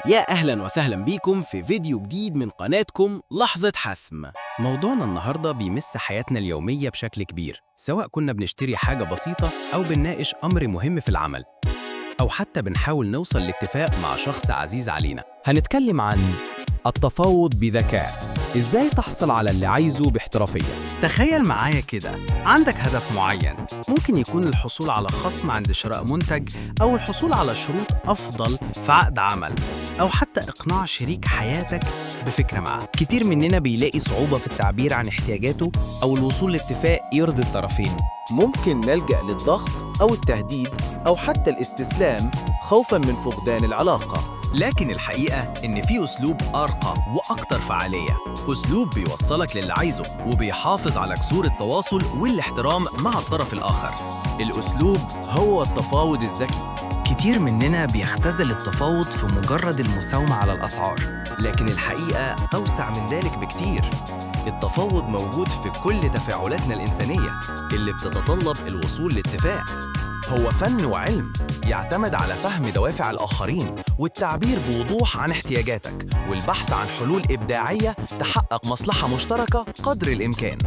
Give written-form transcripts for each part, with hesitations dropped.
يا أهلا وسهلا بيكم في فيديو جديد من قناتكم لحظة حسم. موضوعنا النهاردة بيمس حياتنا اليومية بشكل كبير، سواء كنا بنشتري حاجة بسيطة أو بنناقش أمر مهم في العمل، أو حتى بنحاول نوصل لاتفاق مع شخص عزيز علينا. هنتكلم عن التفاوض بذكاء. إزاي تحصل على اللي عايزه باحترافية؟ تخيل معايا كده، عندك هدف معين، ممكن يكون الحصول على خصم عند شراء منتج، أو الحصول على شروط أفضل في عقد عمل، أو حتى إقناع شريك حياتك بفكرة معاه. كتير مننا بيلاقي صعوبة في التعبير عن احتياجاته أو الوصول لاتفاق يرضي الطرفين. ممكن نلجأ للضغط أو التهديد أو حتى الاستسلام خوفاً من فقدان العلاقة. لكن الحقيقة إن في أسلوب أرقى وأكتر فعالية، أسلوب بيوصلك للي عايزه وبيحافظ على جسور التواصل والاحترام مع الطرف الآخر. الأسلوب هو التفاوض الذكي. كتير مننا بيختزل التفاوض في مجرد المساومة على الأسعار، لكن الحقيقة أوسع من ذلك بكتير. التفاوض موجود في كل تفاعلاتنا الإنسانية اللي بتتطلب الوصول لاتفاق. هو فن وعلم يعتمد على فهم دوافع الآخرين والتعبير بوضوح عن احتياجاتك والبحث عن حلول إبداعية تحقق مصلحة مشتركة قدر الإمكان.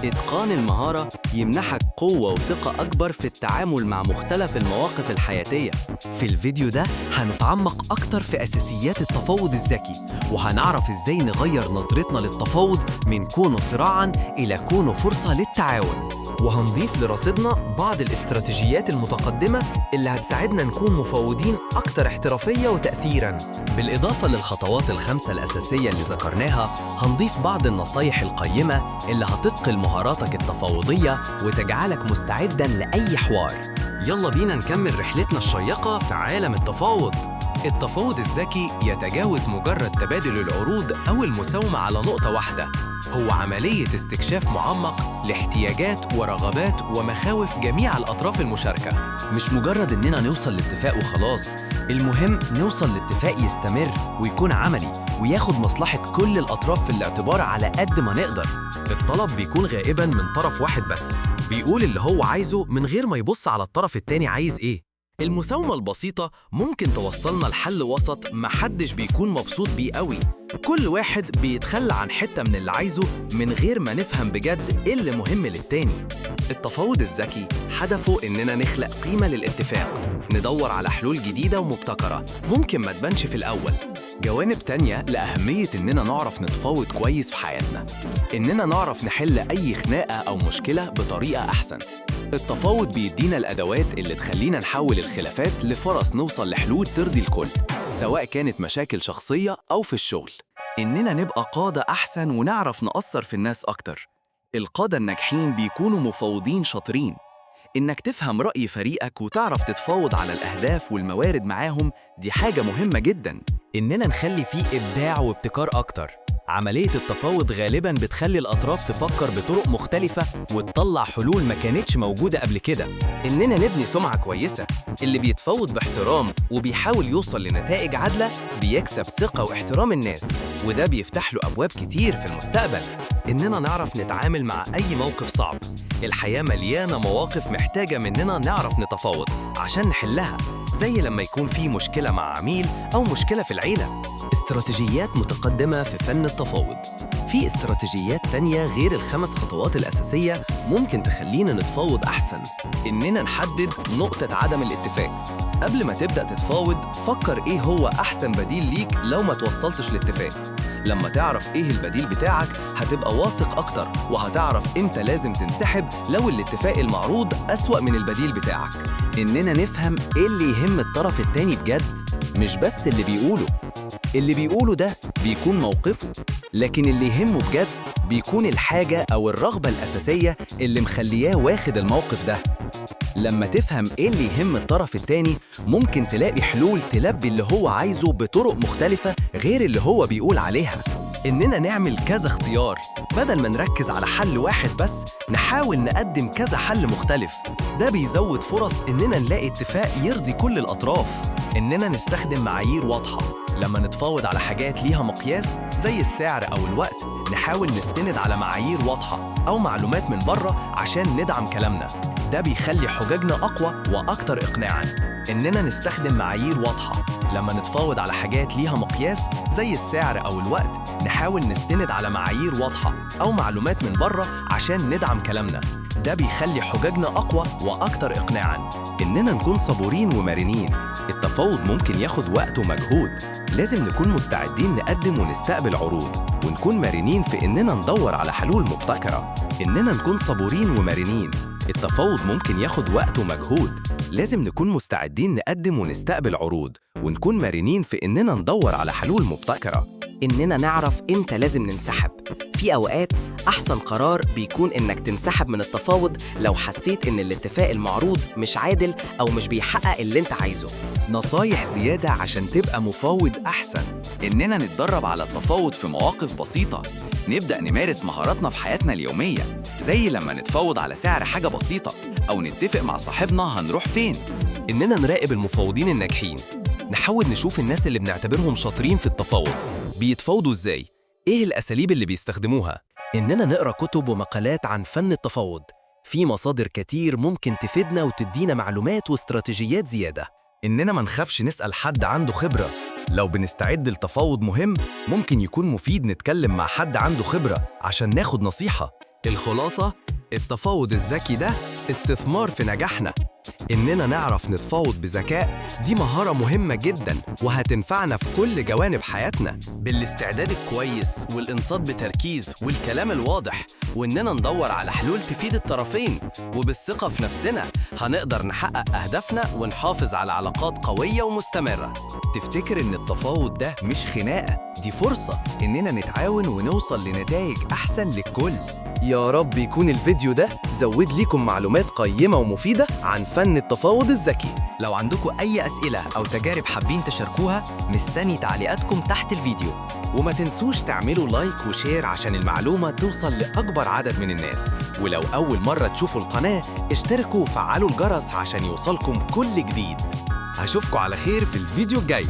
إتقان المهارة يمنحك قوة وثقة أكبر في التعامل مع مختلف المواقف الحياتية. في الفيديو ده هنتعمق أكتر في أساسيات التفاوض الذكي، وهنعرف إزاي نغير نظرتنا للتفاوض من كونه صراعاً إلى كونه فرصة للتعاون. وهنضيف لرصيدنا بعض الاستراتيجيات المتقدمة اللي هتساعدنا نكون مفاوضين أكتر احترافية وتأثيراً. بالإضافة للخطوات الخمسة الأساسية اللي ذكرناها، هنضيف بعض النصايح القيمة اللي هتثقل مهاراتك التفاوضية وتجعلك مستعداً لأي حوار. يلا بينا نكمل رحلتنا الشيقة في عالم التفاوض. التفاوض الذكي يتجاوز مجرد تبادل العروض أو المساومة على نقطة واحدة، هو عملية استكشاف معمق لاحتياجات ورغبات ومخاوف جميع الأطراف المشاركة. مش مجرد إننا نوصل لاتفاق وخلاص، المهم نوصل لاتفاق يستمر ويكون عملي وياخد مصلحة كل الأطراف في الاعتبار على قد ما نقدر. الطلب بيكون غالباً من طرف واحد بس، بيقول اللي هو عايزه من غير ما يبص على الطرف التاني عايز إيه. المساومة البسيطة ممكن توصلنا لحل وسط محدش بيكون مبسوط بيه قوي. كل واحد بيتخلى عن حتة من اللي عايزه من غير ما نفهم بجد إيه اللي مهم للتاني. التفاوض الذكي هدفه إننا نخلق قيمة للاتفاق، ندور على حلول جديدة ومبتكرة ممكن ما تبانش في الأول. جوانب تانية لأهمية إننا نعرف نتفاوض كويس في حياتنا، إننا نعرف نحل أي خناقة أو مشكلة بطريقة أحسن. التفاوض بيدينا الأدوات اللي تخلينا نحول الخلافات لفرص نوصل لحلول ترضي الكل، سواء كانت مشاكل شخصية أو في الشغل. إننا نبقى قادة أحسن ونعرف نأثر في الناس أكتر. القادة الناجحين بيكونوا مفاوضين شاطرين. إنك تفهم رأي فريقك وتعرف تتفاوض على الأهداف والموارد معاهم دي حاجة مهمة جداً. إننا نخلي فيه إبداع وابتكار أكتر. عملية التفاوض غالباً بتخلي الأطراف تفكر بطرق مختلفة وتطلع حلول ما كانتش موجودة قبل كده. إننا نبني سمعة كويسة. اللي بيتفاوض باحترام وبيحاول يوصل لنتائج عادلة بيكسب ثقة واحترام الناس، وده بيفتح له أبواب كتير في المستقبل. إننا نعرف نتعامل مع أي موقف صعب. الحياة مليانة مواقف محتاجة مننا نعرف نتفاوض عشان نحلها، زي لما يكون في مشكلة مع عميل أو مشكلة في العيلة. استراتيجيات متقدمة في فن التفاوض. في استراتيجيات تانية غير الخمس خطوات الأساسية ممكن تخلينا نتفاوض أحسن. إننا نحدد نقطة عدم الاتفاق. قبل ما تبدأ تتفاوض فكر إيه هو أحسن بديل ليك لو ما توصلتش لاتفاق. لما تعرف إيه البديل بتاعك هتبقى واثق أكتر، وهتعرف إمتى لازم تنسحب لو الاتفاق المعروض أسوأ من البديل بتاعك. إننا نفهم إيه اللي يهم الطرف التاني بجد، مش بس اللي بيقوله ده بيكون موقفه، لكن اللي يهمه بجد بيكون الحاجة أو الرغبة الأساسية اللي مخلياه واخد الموقف ده. لما تفهم إيه اللي يهم الطرف التاني ممكن تلاقي حلول تلبي اللي هو عايزه بطرق مختلفة غير اللي هو بيقول عليها. إننا نعمل كذا اختيار، بدل ما نركز على حل واحد بس نحاول نقدم كذا حل مختلف. ده بيزود فرص إننا نلاقي اتفاق يرضي كل الأطراف. إننا نستخدم معايير واضحة. لما نتفاوض على حاجات ليها مقياس زي السعر أو الوقت، نحاول نستند على معايير واضحة أو معلومات من بره عشان ندعم كلامنا. ده بيخلي حججنا أقوى وأكتر إقناعاً. إننا نستخدم معايير واضحة. لما نتفاوض على حاجات ليها مقياس زي السعر أو الوقت، نحاول نستند على معايير واضحة أو معلومات من بره عشان ندعم كلامنا. ده بيخلي حججنا أقوى وأكتر إقناعاً. إننا نكون صبورين ومرنين. التفاوض ممكن ياخد وقت ومجهود، لازم نكون مستعدين نقدم ونستقبل عروض، ونكون مرنين في إننا ندور على حلول مبتكرة. إننا نكون صبورين ومرنين. التفاوض ممكن ياخد وقت ومجهود، لازم نكون مستعدين نقدم ونستقبل عروض، ونكون مرنين في إننا ندور على حلول مبتكرة. إننا نعرف إمتى لازم ننسحب. في أوقات أحسن قرار بيكون إنك تنسحب من التفاوض لو حسيت إن الاتفاق المعروض مش عادل أو مش بيحقق اللي أنت عايزه. نصايح زيادة عشان تبقى مفاوض أحسن: إننا نتدرب على التفاوض في مواقف بسيطة، نبدأ نمارس مهاراتنا في حياتنا اليومية، زي لما نتفاوض على سعر حاجة بسيطة أو نتفق مع صاحبنا هنروح فين. إننا نراقب المفاوضين الناجحين، نحاول نشوف الناس اللي بنعتبرهم شاطرين في التفاوض بيتفاوضوا إزاي، إيه الأساليب اللي بيستخدموها. إننا نقرأ كتب ومقالات عن فن التفاوض، في مصادر كتير ممكن تفيدنا وتدينا معلومات واستراتيجيات زيادة. إننا ما نخافش نسأل حد عنده خبرة، لو بنستعد لتفاوض مهم ممكن يكون مفيد نتكلم مع حد عنده خبرة عشان ناخد نصيحة. الخلاصة: التفاوض الذكي ده استثمار في نجاحنا. إننا نعرف نتفاوض بذكاء دي مهارة مهمة جداً وهتنفعنا في كل جوانب حياتنا. بالاستعداد الكويس والإنصات بتركيز والكلام الواضح، وإننا ندور على حلول تفيد الطرفين، وبالثقة في نفسنا هنقدر نحقق أهدافنا ونحافظ على علاقات قوية ومستمرة. تفتكر إن التفاوض ده مش خناقة، دي فرصة إننا نتعاون ونوصل لنتائج أحسن للكل. يا رب يكون الفيديو ده زود ليكم معلومات قيمة ومفيدة عن فن التفاوض الذكي. لو عندكم أي أسئلة أو تجارب حابين تشاركوها، مستني تعليقاتكم تحت الفيديو. وما تنسوش تعملوا لايك وشير عشان المعلومة توصل لأكبر عدد من الناس. ولو أول مرة تشوفوا القناة، اشتركوا وفعلوا الجرس عشان يوصلكم كل جديد. هشوفكوا على خير في الفيديو الجاي.